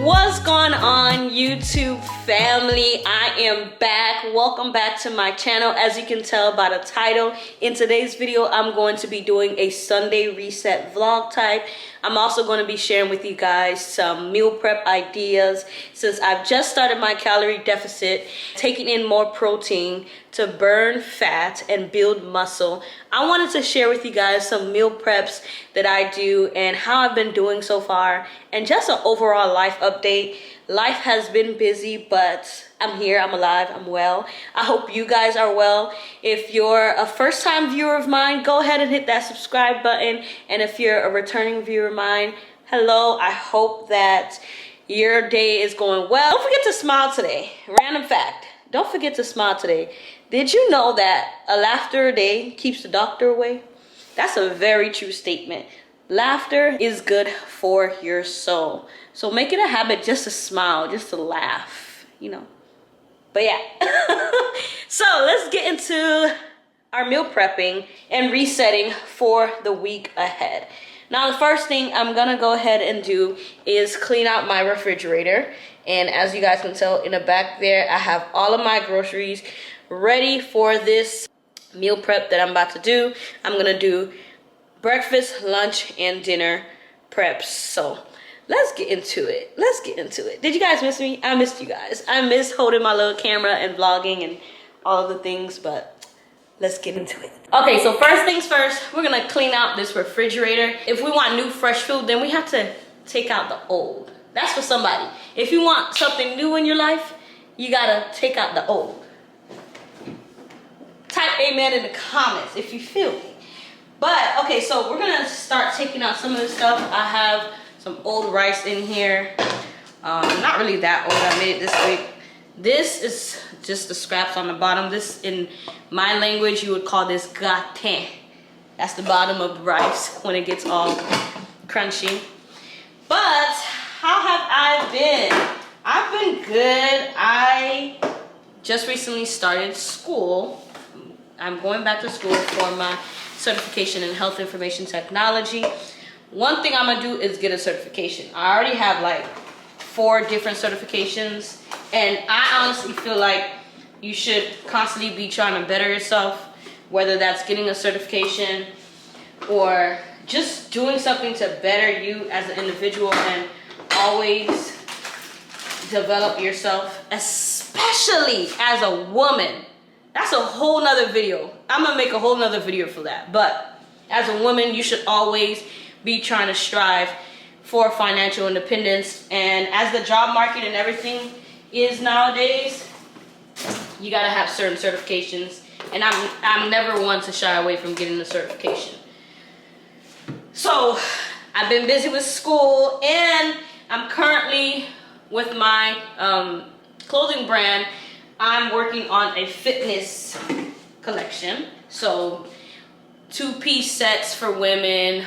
What's going on, YouTube family? I am back. Welcome back to my channel. As you can tell by the title, in today's video I'm going to be doing a Sunday reset vlog type. I'm also going to be sharing with you guys some meal prep ideas since I've just started my calorie deficit, taking in more protein to burn fat and build muscle. I wanted to share with you guys some meal preps that I do and how I've been doing so far, and just an overall life update. Life has been busy, but I'm here, I'm alive, I'm well. I hope you guys are well. If you're a first-time viewer of mine, go ahead and hit that subscribe button. And if you're a returning viewer of mine, hello. I hope that your day is going well. Don't forget to smile today. Random fact, don't forget to smile today. Did you know that a laughter a day keeps the doctor away? That's a very true statement. Laughter is good for your soul. So make it a habit just to smile, just to laugh, you know. But yeah. So let's get into our meal prepping and resetting for the week ahead. Now the first thing I'm gonna go ahead and do is clean out my refrigerator. And as you guys can tell in the back there, I have all of my groceries ready for this meal prep that I'm about to do. I'm gonna do breakfast, lunch, and dinner preps. So let's get into it. Let's get into it. Did you guys miss me? I missed you guys. I miss holding my little camera and vlogging and all of the things, but let's get into it. Okay, so first things first, we're gonna clean out this refrigerator. If we want new fresh food, then we have to take out the old. That's for somebody. If you want something new in your life, you gotta take out the old. Type amen in the comments if you feel me. But okay, so we're gonna start taking out some of the stuff. I have some old rice in here. Not really that old, I made it this week. This is just the scraps on the bottom. This, in my language, you would call this gratin. That's the bottom of the rice when it gets all crunchy. But how have I been? I've been good. I just recently started school. I'm going back to school for my certification in health information technology. One thing I'm gonna do is get a certification. I already have like 4 different certifications, and I honestly feel like you should constantly be trying to better yourself, whether that's getting a certification or just doing something to better you as an individual, and always develop yourself, especially as a woman. That's a whole nother video. I'm gonna make a whole nother video for that. But as a woman, you should always be trying to strive for financial independence. And as the job market and everything is nowadays, you gotta have certain certifications. And I'm never one to shy away from getting a certification. So I've been busy with school, and I'm currently with my clothing brand. I'm working on a fitness collection. So 2-piece sets for women,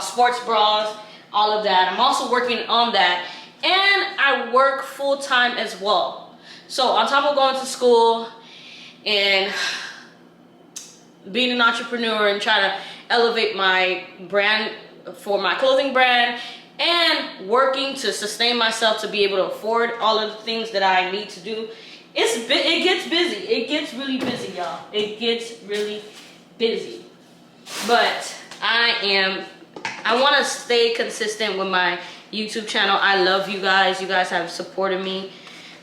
sports bras, all of that. I'm also working on that, and I work full-time as well. So on top of going to school and being an entrepreneur and trying to elevate my brand for my clothing brand, and working to sustain myself to be able to afford all of the things that I need to do, it gets busy. It gets really busy, y'all. It gets really busy. But I want to stay consistent with my YouTube channel. I love you guys. You guys have supported me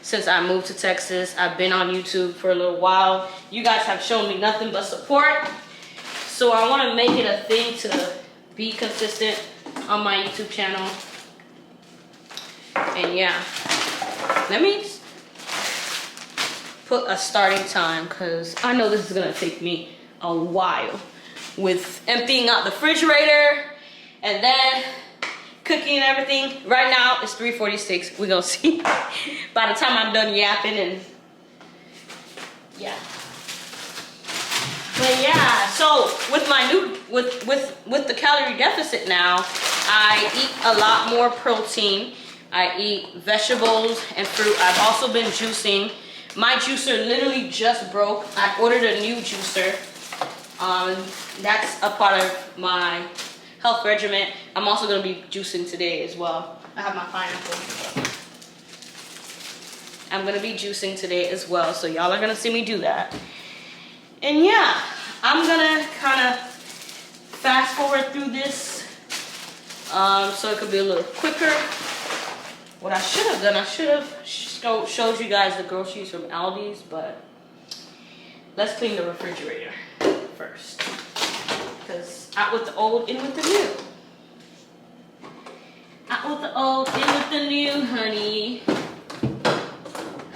since I moved to Texas. I've been on YouTube for a little while. You guys have shown me nothing but support. So I want to make it a thing to be consistent on my YouTube channel. And yeah, let me put a starting time because I know this is gonna take me a while with emptying out the refrigerator and then cooking and everything. Right now it's 3:46. We're gonna see by the time I'm done yapping and yeah. But yeah, so with my new with the calorie deficit now, I eat a lot more protein. I eat vegetables and fruit. I've also been juicing. My juicer literally just broke. I ordered a new juicer. That's a part of my health regimen. I'm also gonna be juicing today as well. I have my pineapple. I'm gonna be juicing today as well, so y'all are gonna see me do that. And yeah, I'm gonna kind of fast forward through this so it could be a little quicker. What I should have done, I should have showed you guys the groceries from Aldi's, but let's clean the refrigerator first. Because out with the old, in with the new. Out with the old, in with the new, honey.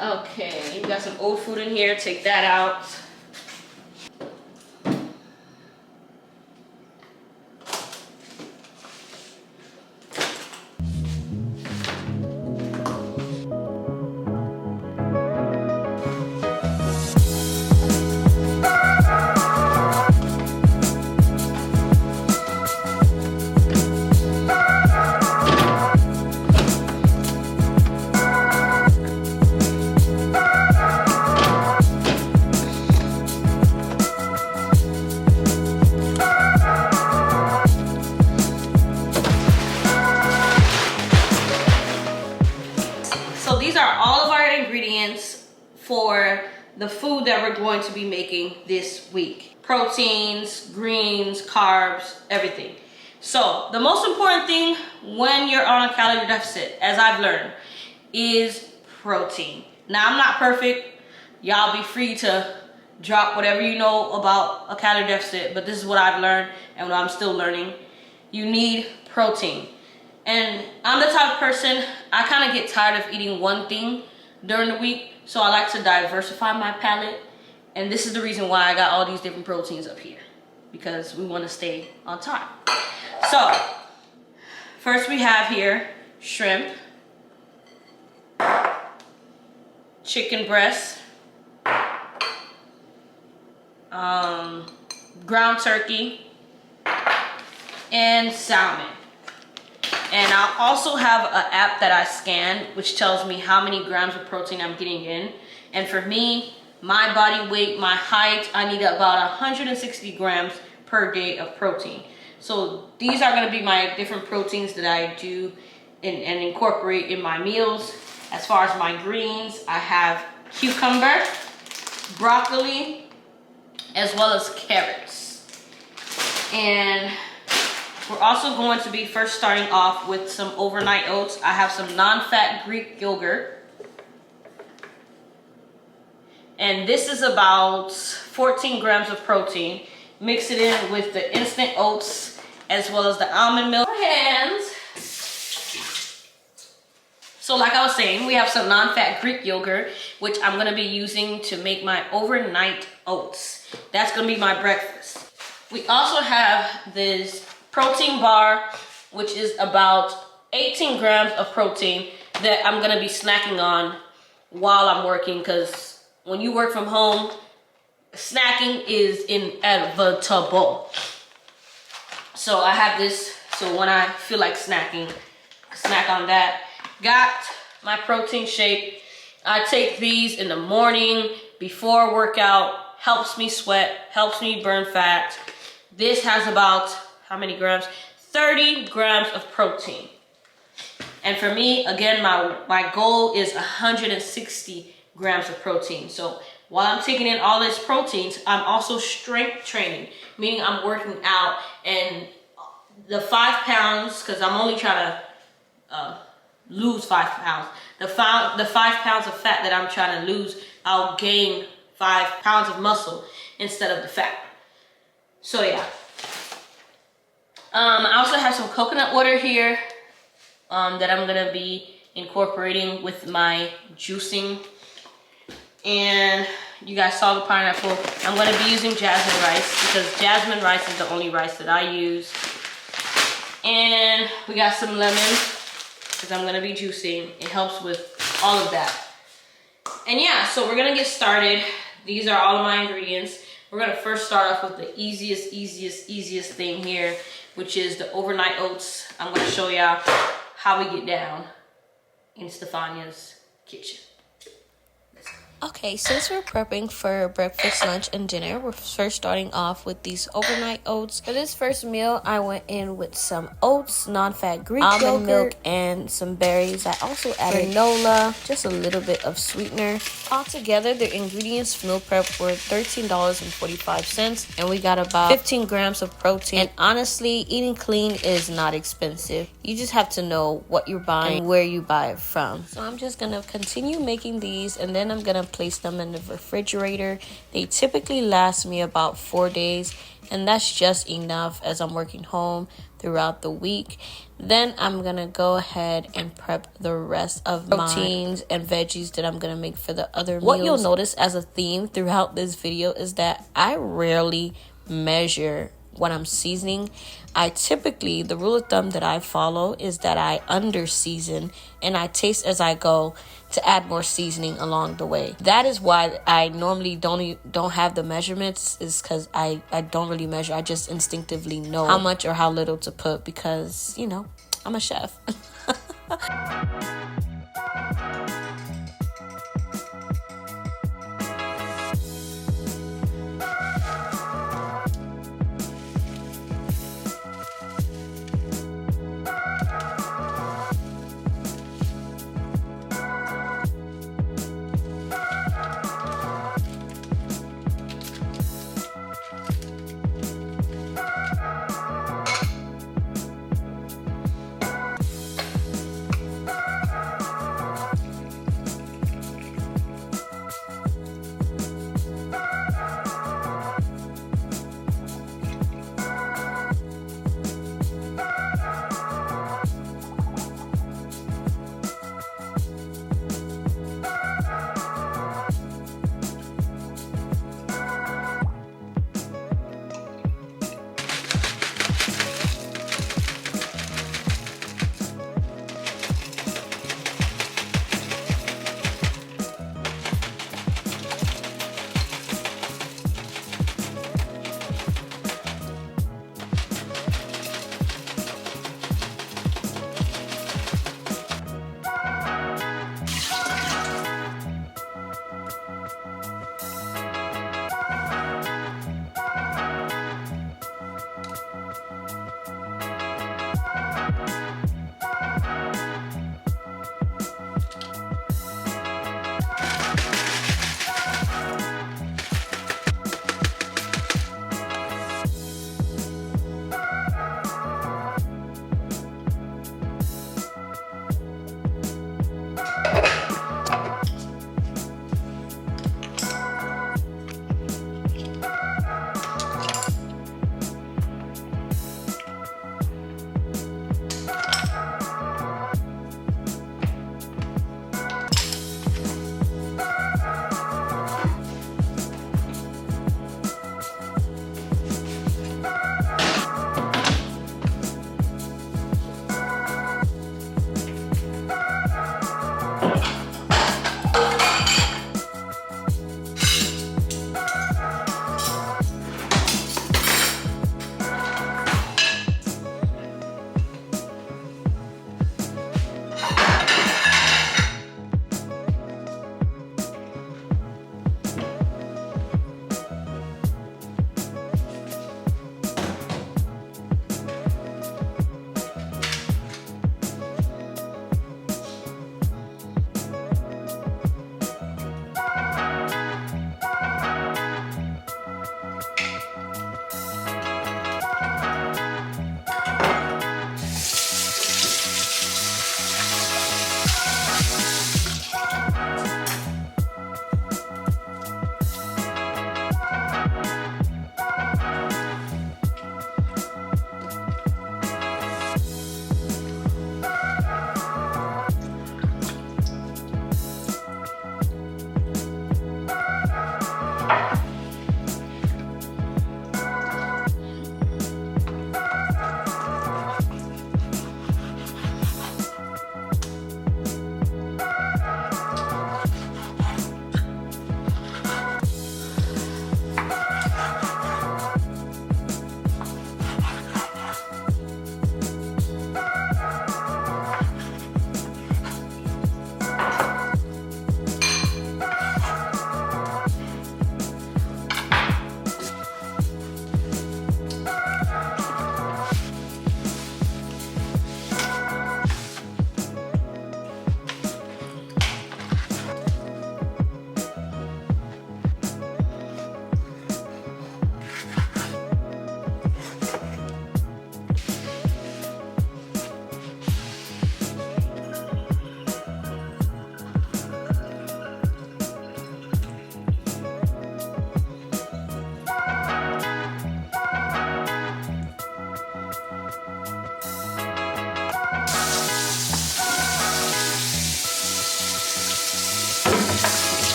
Okay, you got some old food in here, take that out. For the food that we're going to be making this week. Proteins, greens, carbs, everything. So the most important thing when you're on a calorie deficit, as I've learned, is protein. Now I'm not perfect. Y'all be free to drop whatever you know about a calorie deficit, but this is what I've learned and what I'm still learning. You need protein. And I'm the type of person, I kind of get tired of eating one thing during the week. So I like to diversify my palate, and this is the reason why I got all these different proteins up here, because we want to stay on top. So first we have here shrimp, chicken breast, ground turkey, and salmon. And I also have an app that I scan, which tells me how many grams of protein I'm getting in. And for me, my body weight, my height, I need about 160 grams per day of protein. So these are gonna be my different proteins that I do and incorporate in my meals. As far as my greens, I have cucumber, broccoli, as well as carrots. And we're also going to be first starting off with some overnight oats. I have some non-fat Greek yogurt. And this is about 14 grams of protein. Mix it in with the instant oats as well as the almond milk. Hands. So like I was saying, we have some non-fat Greek yogurt, which I'm gonna be using to make my overnight oats. That's gonna be my breakfast. We also have this protein bar, which is about 18 grams of protein that I'm gonna be snacking on while I'm working, because when you work from home, snacking is inevitable. So I have this, so when I feel like snacking, I snack on that. Got my protein shake. I take these in the morning before workout, helps me sweat, helps me burn fat. This has about how many grams? 30 grams of protein. And for me, again, my goal is 160 grams of protein. So while I'm taking in all these proteins, I'm also strength training, meaning I'm working out, and the 5 pounds, because I'm only trying to lose 5 pounds. The 5 pounds of fat that I'm trying to lose, I'll gain 5 pounds of muscle instead of the fat. So yeah. I also have some coconut water here that I'm gonna be incorporating with my juicing. And you guys saw the pineapple. I'm going to be using jasmine rice because jasmine rice is the only rice that I use. And we got some lemon because I'm going to be juicing. It helps with all of that. And yeah, so we're going to get started. These are all of my ingredients. We're going to first start off with the easiest thing here, which is the overnight oats. I'm going to show y'all how we get down in Stefania's kitchen. Okay, since we're prepping for breakfast, lunch, and dinner, we're first starting off with these overnight oats. For this first meal, I went in with some oats, non-fat Greek almond milk, and some berries. I also added granola, just a little bit of sweetener. Altogether, the ingredients meal prep were $13.45, and we got about 15 grams of protein. And honestly, eating clean is not expensive. You just have to know what you're buying and where you buy it from. So I'm just gonna continue making these, and then I'm gonna place them in the refrigerator. They typically last me about 4 days, and that's just enough as I'm working home throughout the week. Then I'm gonna go ahead and prep the rest of proteins and veggies that I'm gonna make for the other meals. What you'll notice as a theme throughout this video is that I rarely measure when I'm seasoning. The rule of thumb that I follow is that I under season and I taste as I go to add more seasoning along the way. That is why I normally don't have the measurements, is because I don't really measure. I just instinctively know how much or how little to put because, you know, I'm a chef.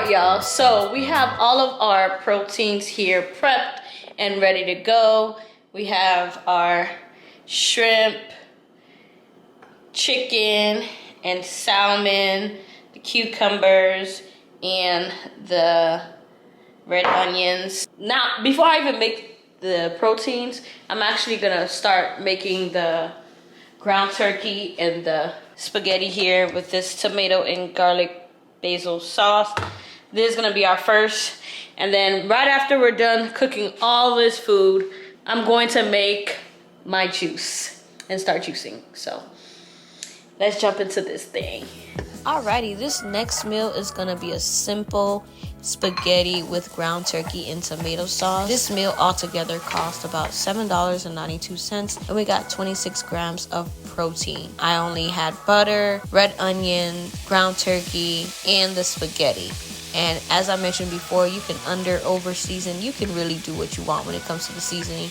right, y'all. So we have all of our proteins here prepped and ready to go. We have our shrimp, chicken, and salmon, the cucumbers, and the red onions. Now, before I even make the proteins, I'm actually gonna start making the ground turkey and the spaghetti here with this tomato and garlic basil sauce. This is gonna be our first. And then right after we're done cooking all this food, I'm going to make my juice and start juicing. So let's jump into this thing. Alrighty, this next meal is gonna be a simple spaghetti with ground turkey and tomato sauce. This meal altogether cost about $7.92, and we got 26 grams of protein. I only had butter, red onion, ground turkey, and the spaghetti. And as I mentioned before, you can over season. You can really do what you want when it comes to the seasoning.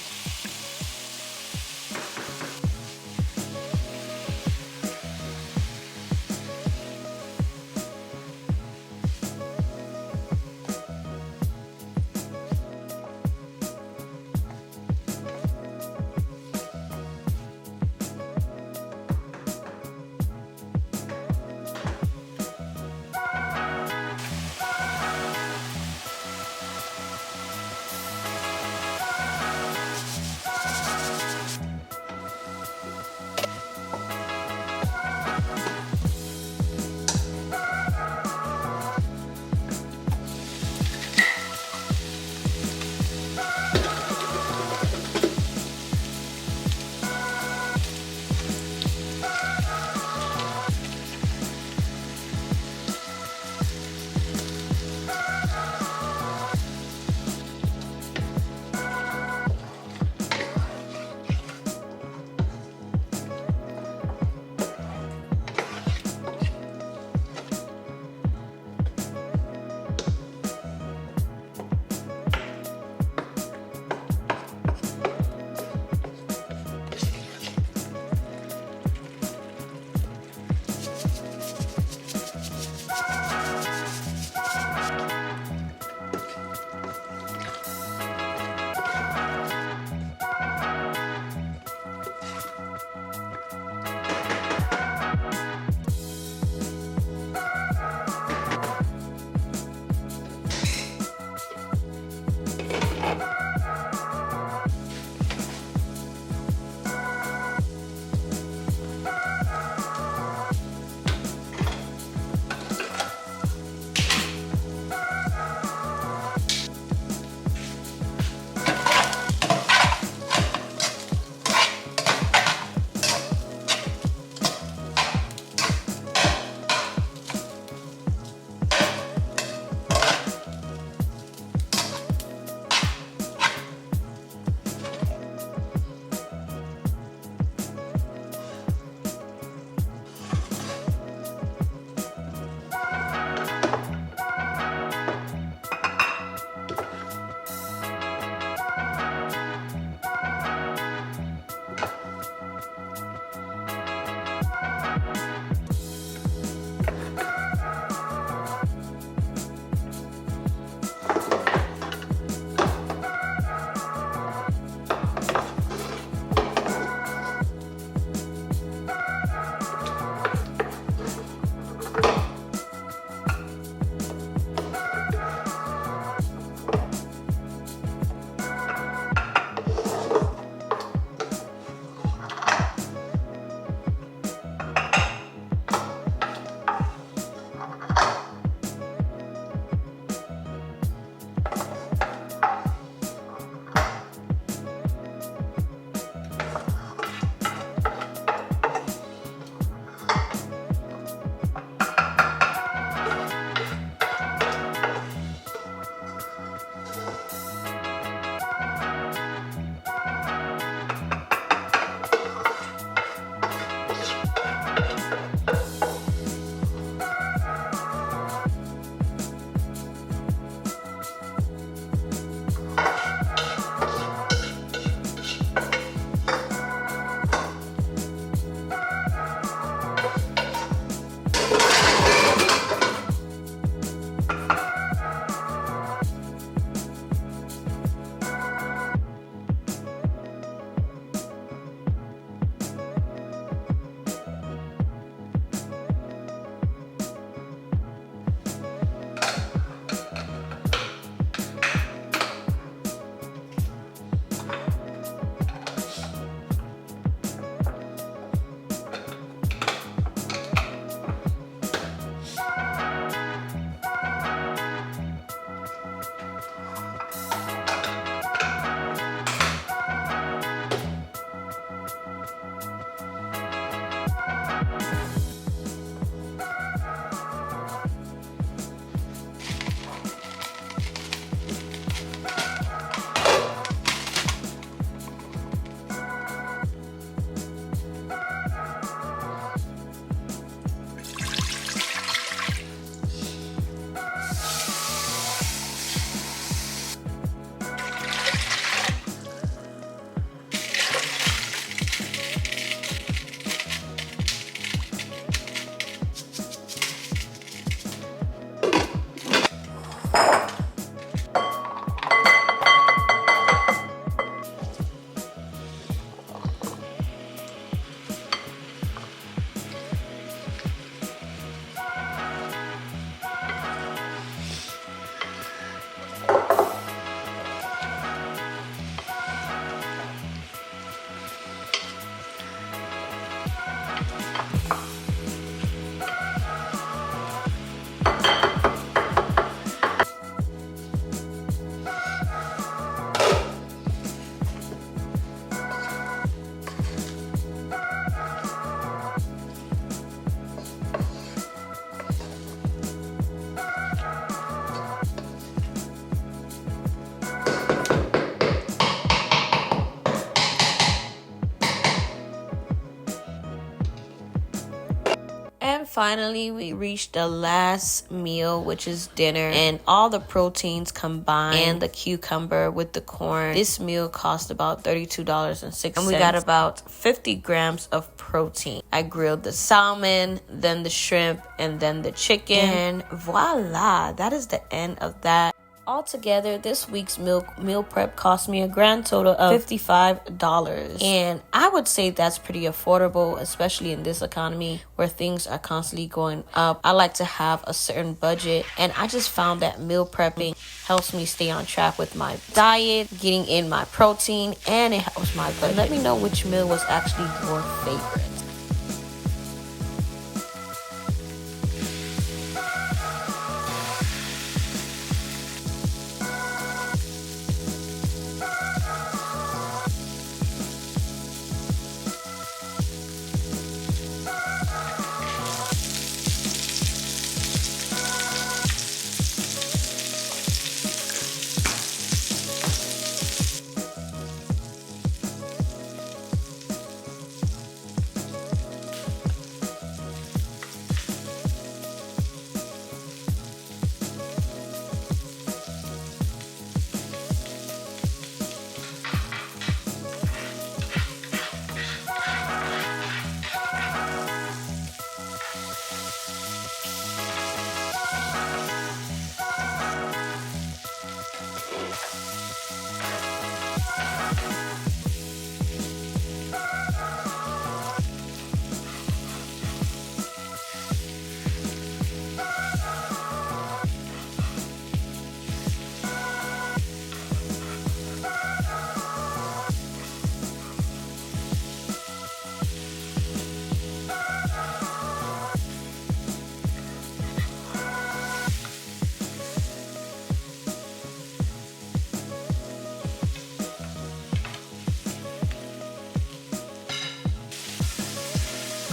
finally we reached the last meal, which is dinner, and all the proteins combined and the cucumber with the corn. This meal cost about $32.06, and we got about 50 grams of protein. I grilled the salmon, then the shrimp, and then the chicken, and voila, that is the end of that. Altogether, this week's meal prep cost me a grand total of $55. And I would say that's pretty affordable, especially in this economy where things are constantly going up. I like to have a certain budget, and I just found that meal prepping helps me stay on track with my diet, getting in my protein, and it helps my budget. Let me know which meal was actually your favorite.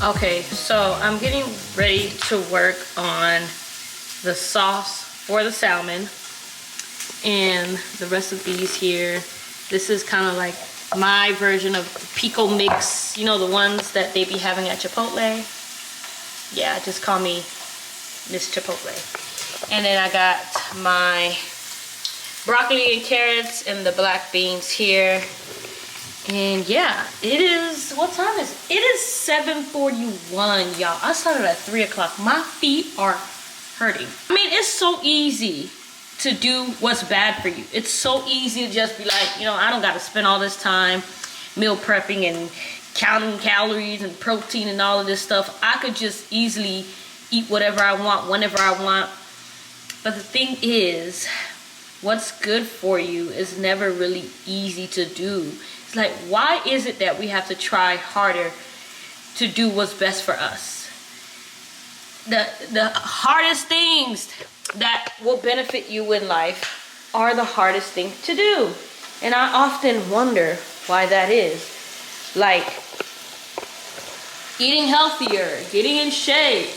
Okay, so I'm getting ready to work on the sauce for the salmon and the recipes here. This is kind of like my version of pico mix, you know, the ones that they be having at Chipotle. Yeah, just call me Miss Chipotle. And then I got my broccoli and carrots and the black beans here. And yeah, it is, what time is it? It is 7:41, y'all. I started at 3 o'clock. My feet are hurting. I mean, it's so easy to do what's bad for you. It's so easy to just be like, you know, I don't got to spend all this time meal prepping and counting calories and protein and all of this stuff. I could just easily eat whatever I want, whenever I want. But the thing is, what's good for you is never really easy to do. It's like, why is it that we have to try harder to do what's best for us? The hardest things that will benefit you in life are the hardest thing to do. And I often wonder why that is. Like eating healthier, getting in shape,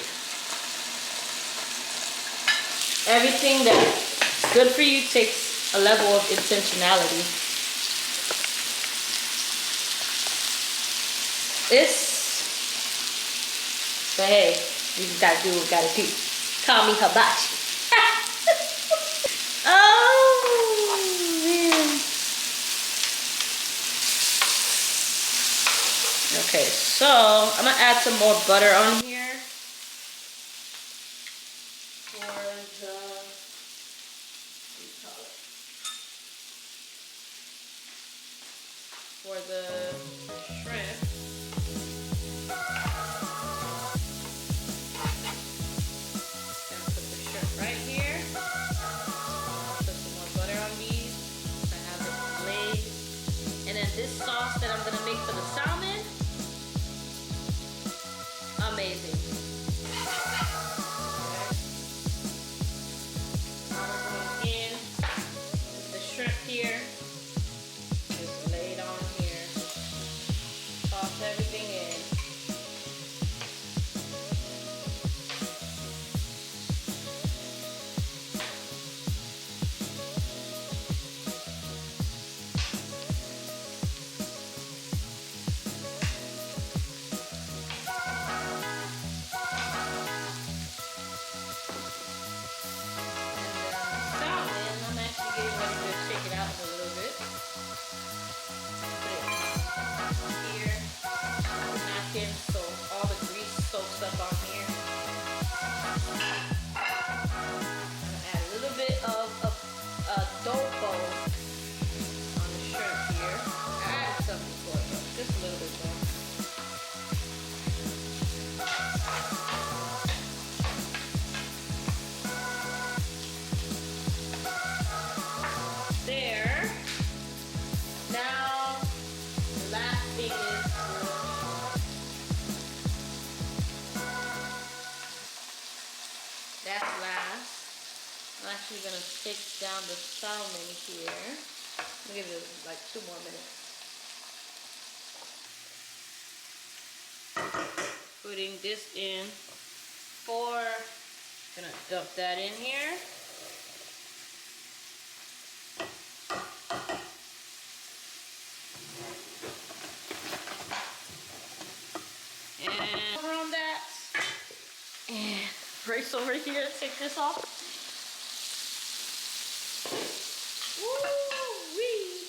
everything that's good for you takes a level of intentionality. But hey, you just gotta do what you gotta do. Call me Hibachi. Oh man. Okay, so I'm gonna add some more butter on here for the, what do you call it? For the shrimp. This sauce that I'm gonna make for the salmon, amazing. Okay. In with the shrimp here, just lay it on here. take it out a little bit. Put it here, napkin, so all the grease soaks up on here. Add a little bit of adobo on the shrimp here. Add some before, just a little bit more. There. Now, the last thing is that's last. I'm actually gonna take down the salmon here. I'm gonna give it like 2 more minutes. Putting this in gonna dump that in here. And over on that. And Grace over here, take this off. Woo-wee.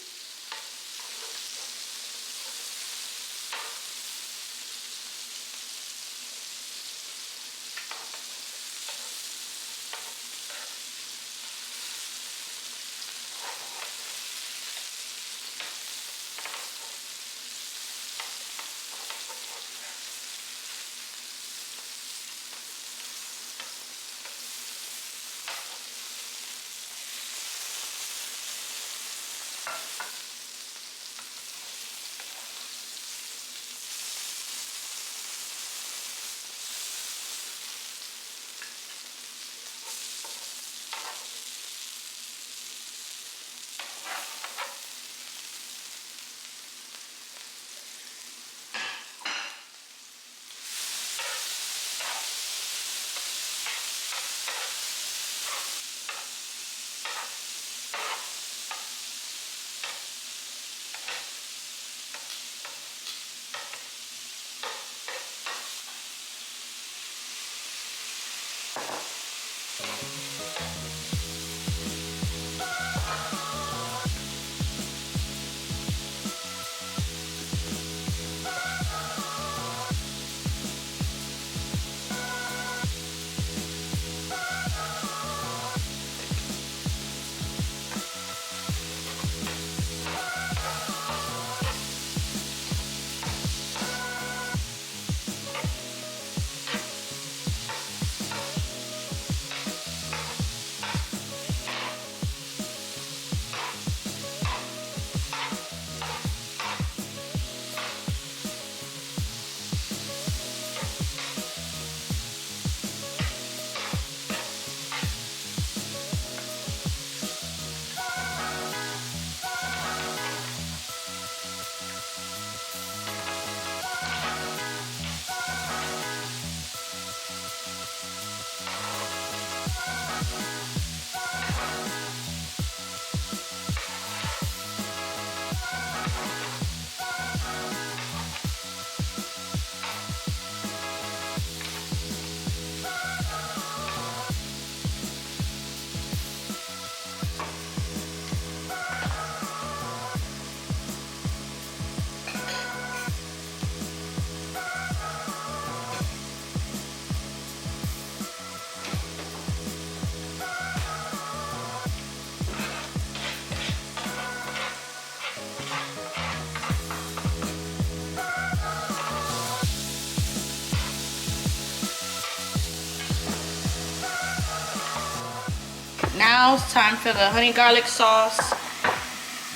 Now it's time for the honey garlic sauce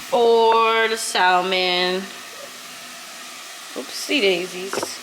for the salmon. Oopsie daisies.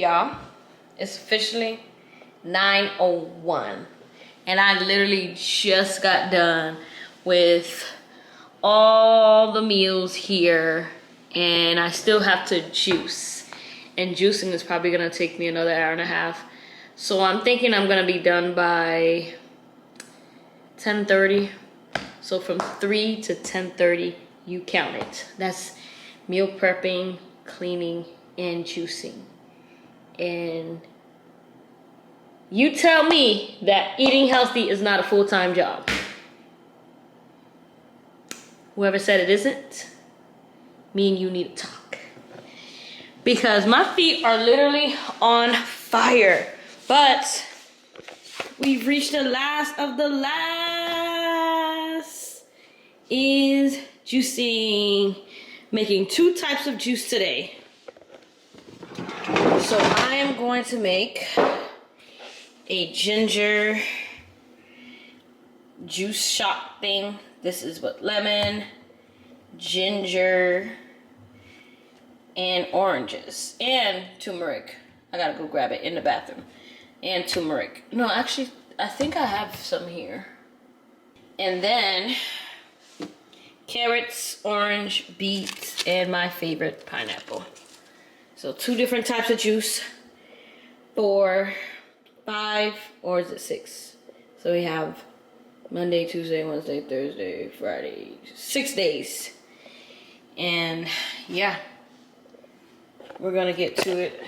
Y'all, it's officially 9:01, and I literally just got done with all the meals here, and I still have to juice, and juicing is probably gonna take me another hour and a half. So I'm thinking I'm gonna be done by 10:30. So from 3 to 10:30, you count it. That's meal prepping, cleaning, and juicing. And you tell me that eating healthy is not a full-time job. Whoever said it isn't, me and you need to talk. Because my feet are literally on fire. But we've reached the last of the last. Is juicing. Making 2 types of juice today. So I am going to make a ginger juice shot thing. This is with lemon, ginger, and oranges, and turmeric. I gotta go grab it in the bathroom. And turmeric. No, actually, I think I have some here. And then carrots, orange, beets, and my favorite, pineapple. So 2 different types of juice. 4, 5, or is it 6? So we have Monday, Tuesday, Wednesday, Thursday, Friday, 6 days. And yeah, we're gonna get to it.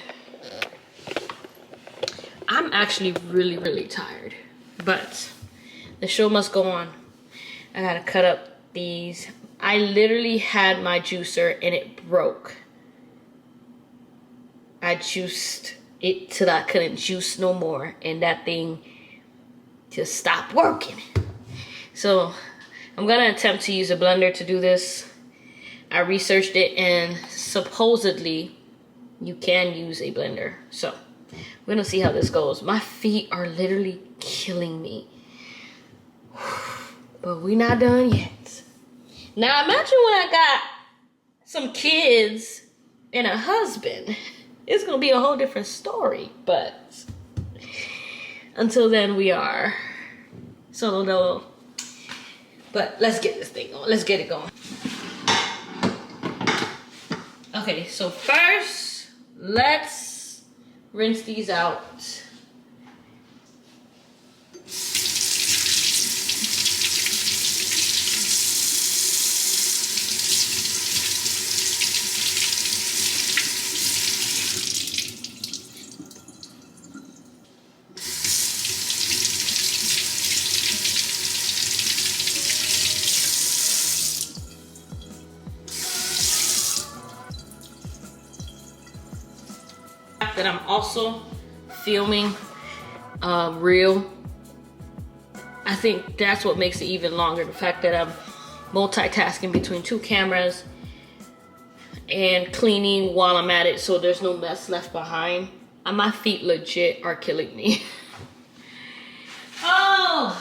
I'm actually really, really tired, but the show must go on. I gotta cut up these. I literally had my juicer and it broke. I juiced it till I couldn't juice no more, and that thing just stopped working. So I'm gonna attempt to use a blender to do this. I researched it, and supposedly you can use a blender. So we're gonna see how this goes. My feet are literally killing me. But we're not done yet. Now imagine when I got some kids and a husband. It's gonna be a whole different story. But until then, we are solo dolo. But let's get this thing going. Let's get it going. Okay, so first, let's rinse these out. That I'm also filming reel. I think that's what makes it even longer. The fact that I'm multitasking between 2 cameras and cleaning while I'm at it, so there's no mess left behind. And my feet legit are killing me. Oh!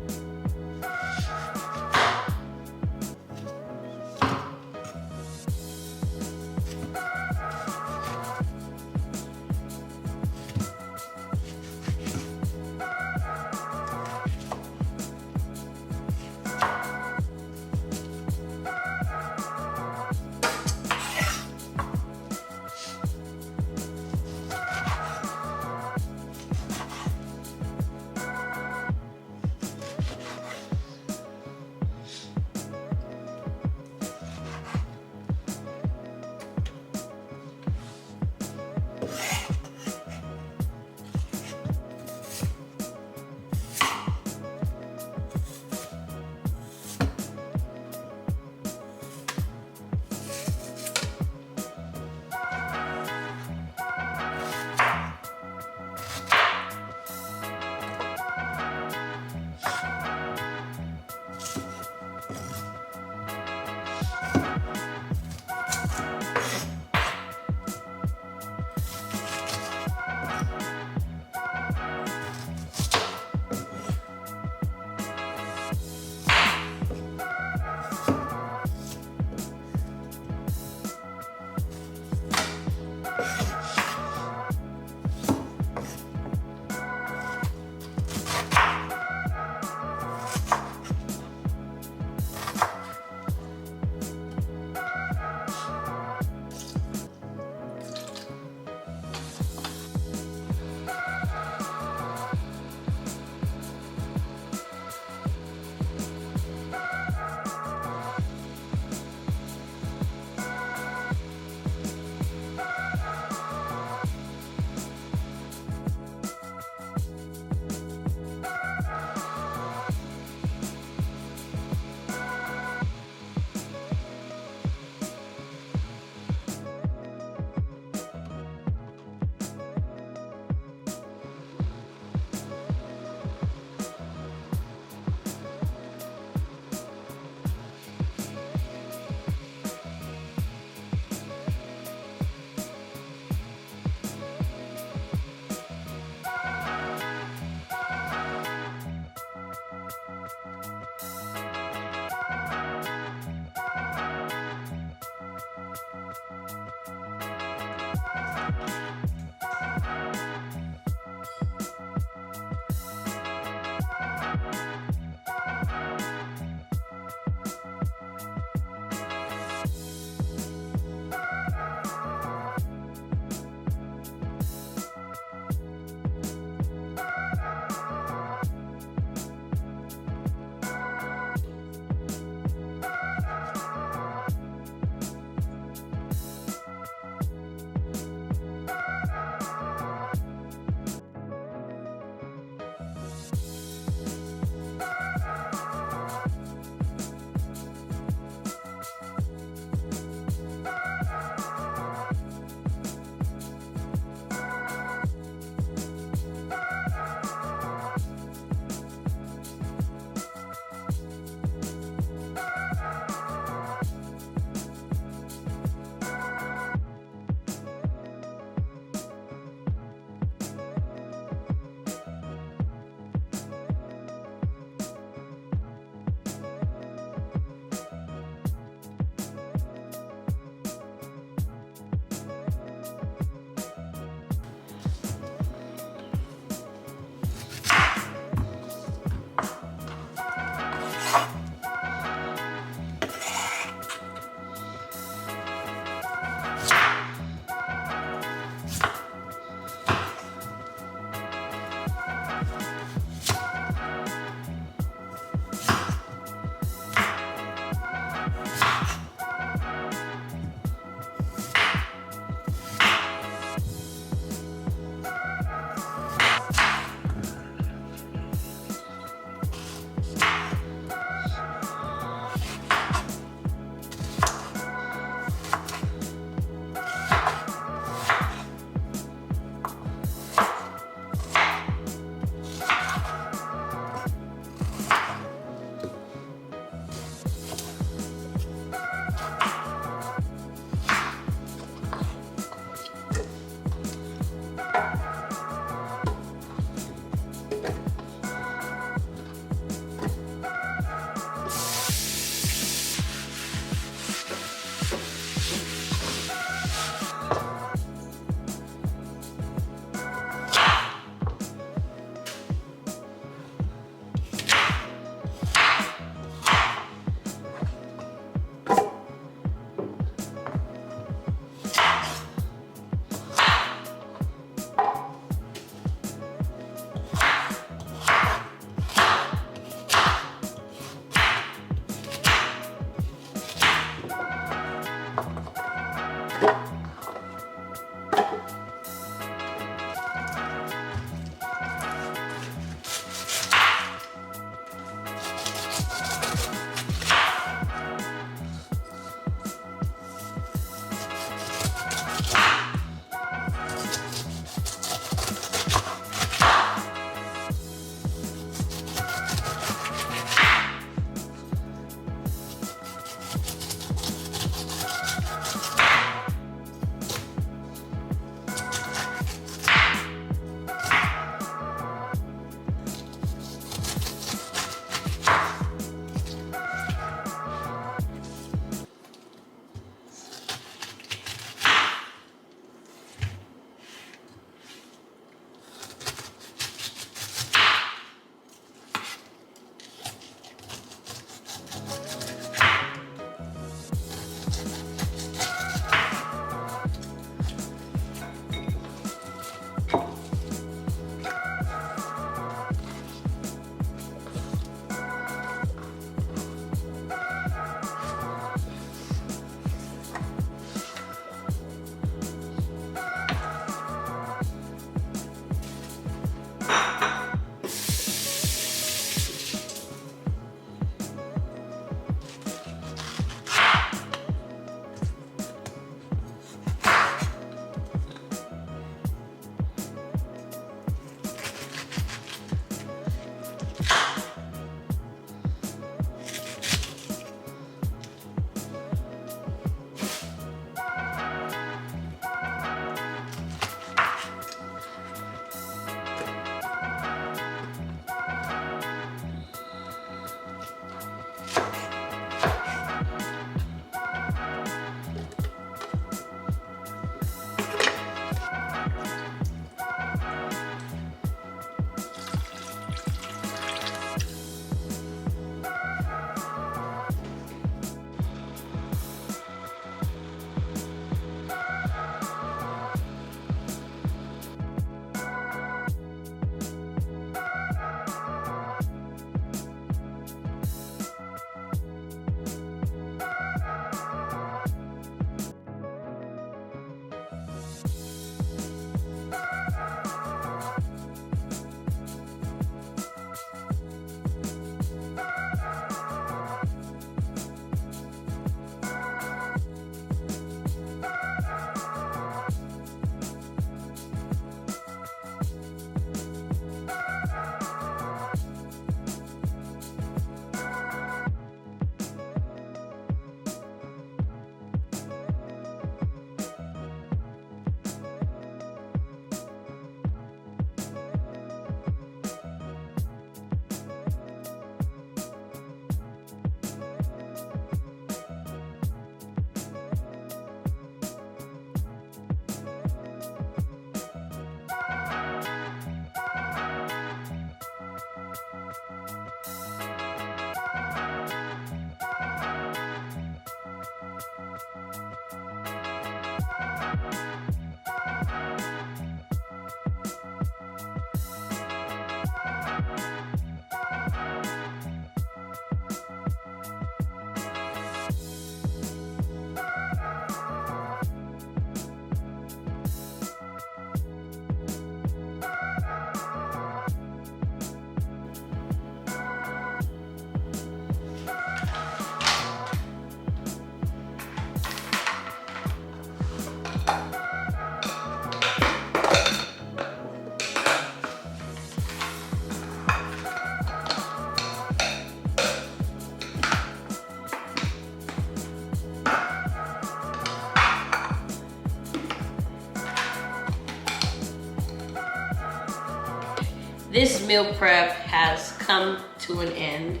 this meal prep has come to an end.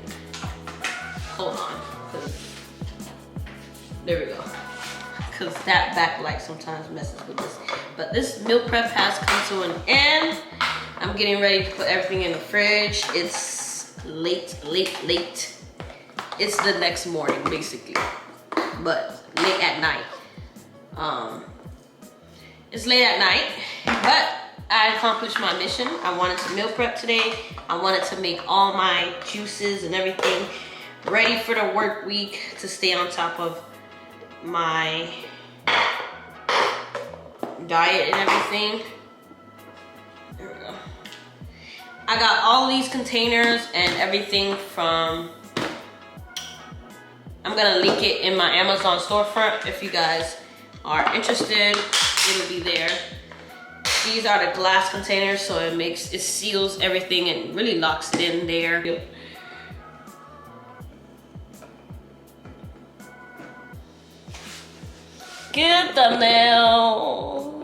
Hold on, there we go. Cause that backlight sometimes messes with this. But this meal prep has come to an end. I'm getting ready to put everything in the fridge. It's late. It's the next morning, basically, but late at night. It's late at night, but I accomplished my mission. I wanted to meal prep today. I wanted to make all my juices and everything ready for the work week to stay on top of my diet and everything. There we go. I got all these containers and everything from, I'm gonna link it in my Amazon storefront. If you guys are interested, it'll be there. These are the glass containers, so it seals everything and really locks it in there. Get the mail.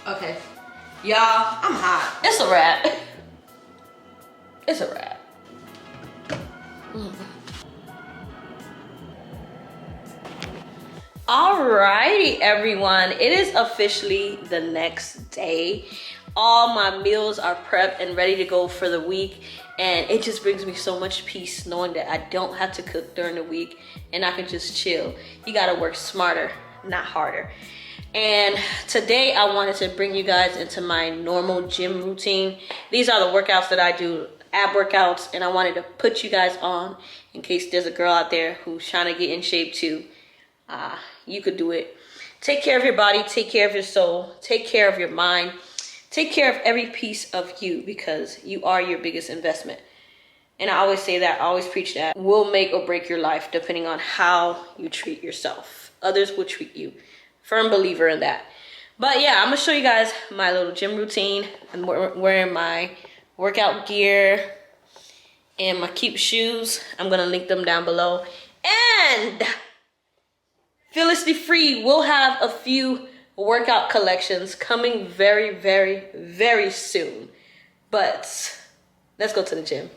Okay, y'all, I'm hot. It's a wrap. It's a wrap. Alrighty, everyone. It is officially the next day. All my meals are prepped and ready to go for the week. And it just brings me so much peace knowing that I don't have to cook during the week and I can just chill. You gotta work smarter, not harder. And today I wanted to bring you guys into my normal gym routine. These are the workouts that I do, ab workouts, and I wanted to put you guys on in case there's a girl out there who's trying to get in shape too. You could do it. Take care of your body, take care of your soul, take care of your mind, take care of every piece of you, because you are your biggest investment. And I always say that, I always preach that. Will make or break your life depending on how you treat yourself. Others will treat you. Firm believer in that. But yeah, I'm gonna show you guys my little gym routine. I'm wearing my workout gear and my cute shoes. I'm gonna link them down below. And Fearlessly Free will have a few workout collections coming very, very, very soon. But let's go to the gym.